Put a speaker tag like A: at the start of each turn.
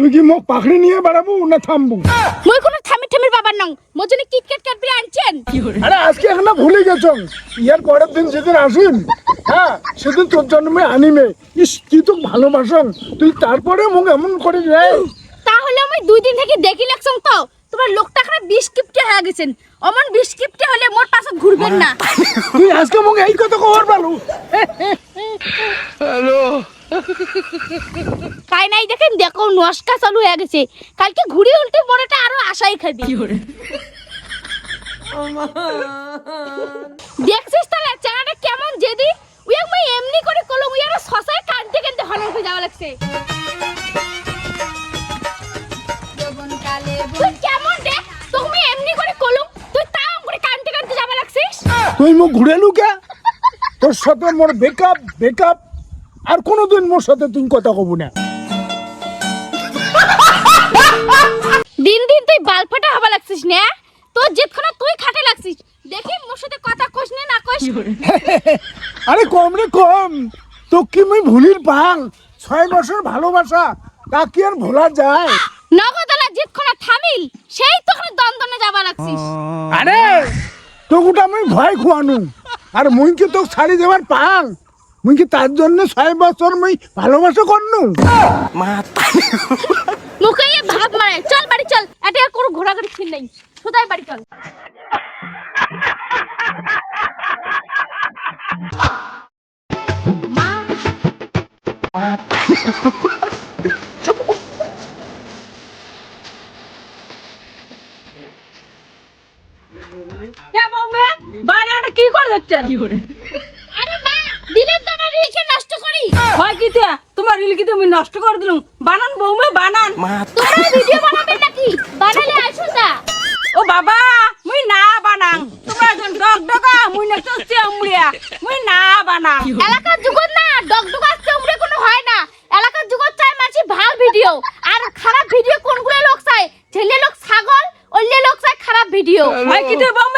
A: তুই কি মোক পাখড়ি নিয়ে বেড়াবো না থামবো?
B: মই কোনো থামি থামির বাবার নং, মোর জন্য কিটক্যাট ক্যাডবেরি আনছেন।
A: আরে আজকে এখন ভুলে গেছ, ইয়ার পরের দিন যেদিন আসিন, হ্যাঁ সেদিন তোর জন্মে আনিমে। ইস কি তো ভালোবাসন তুই, তারপরে মোক এমন করে রে।
B: তাহলে আমি 2 দিন থেকে দেখি লাগছং তো তোমার লোকটা খানে 20 কিপটে হয়ে গেছেন। অমন 20 কিপটে হলে মোর পাশে ঘুরবেন না।
A: তুই আজকে মোক এই কথা কবার পারু?
C: হ্যালো
B: কাই নাই দেখেন, দেখো নস্কা চালু হয়ে গেছে। কালকে ঘুরি উল্টে বড়টা আরো আশাই খাবি। দেখছিস তাহলে চানাটা কেমন জেদি? উই আমি এমনি করে কলম উই আর সসায় কানতে কানতে হনন করে যাওয়া লাগছে। তুই কেমন রে? তুমি এমনি করে কলম তুই তাও করে কানতে কানতে যাওয়া লাগছিস।
A: তুই মোক ঘুরেলু কে? তোর সাথে মোর বেকআপ আর কোনোদিন মোর সাথে তুই কথা কব না।
B: দিন দিন তুই বালফাটা হবা লাগছিস না? তোর যেতক্ষণ তুই খাটে লাগছিস, দেখি মোর সাথে কথা কইস না কইস।
A: আরে কম রে কম, তো কি মুই ভুলির পাং? 6 বছর ভালোবাসা তা কি আর ভোলা যায়?
B: নগদলা যেতক্ষণ থামিল সেই তখন দন্দনে যাবা লাগছিস।
A: আরে তোগুটা মুই ভয় খুয়ানু, আর মুই কি তো ছাড়ি দেবার পাং? মুই কি তার জন্য 6 বছর মুই ভালোবাসা করনু?
B: মুখে এ ভাব মারে। চল বাড়ি চল, এটা আর কোনো ঘোরাঘুরি ছিল নাই, সোজাই বাড়ি চল।
D: বানাটা কি করে যাচ্ছেন?
B: আরে মা, দিনের দানা রিলকে নষ্ট করি।
D: হয় কি তে তোমার রিল কি তুমি নষ্ট করে দিলুম? বানান বৌমা বানান।
B: তোমরা ভিডিও বানাবেন নাকি? বানালে আসুন না।
D: ও বাবা মুই না বানাং, তোমরা একজন ডগডগা মুই না চচ্ছে উমড়িয়া, মুই না বানাং।
B: এলাকার যুগত না ডগডগ আসছে উমরে কোনো হয় না। এলাকার যুগত চাই মাছি ভাল ভিডিও, আর খারাপ ভিডিও কোনগুলো লোক চাই? ছেলে লোক ছাগল, অন্য লোক চাই খারাপ ভিডিও।
D: হয় কি তে বৌমা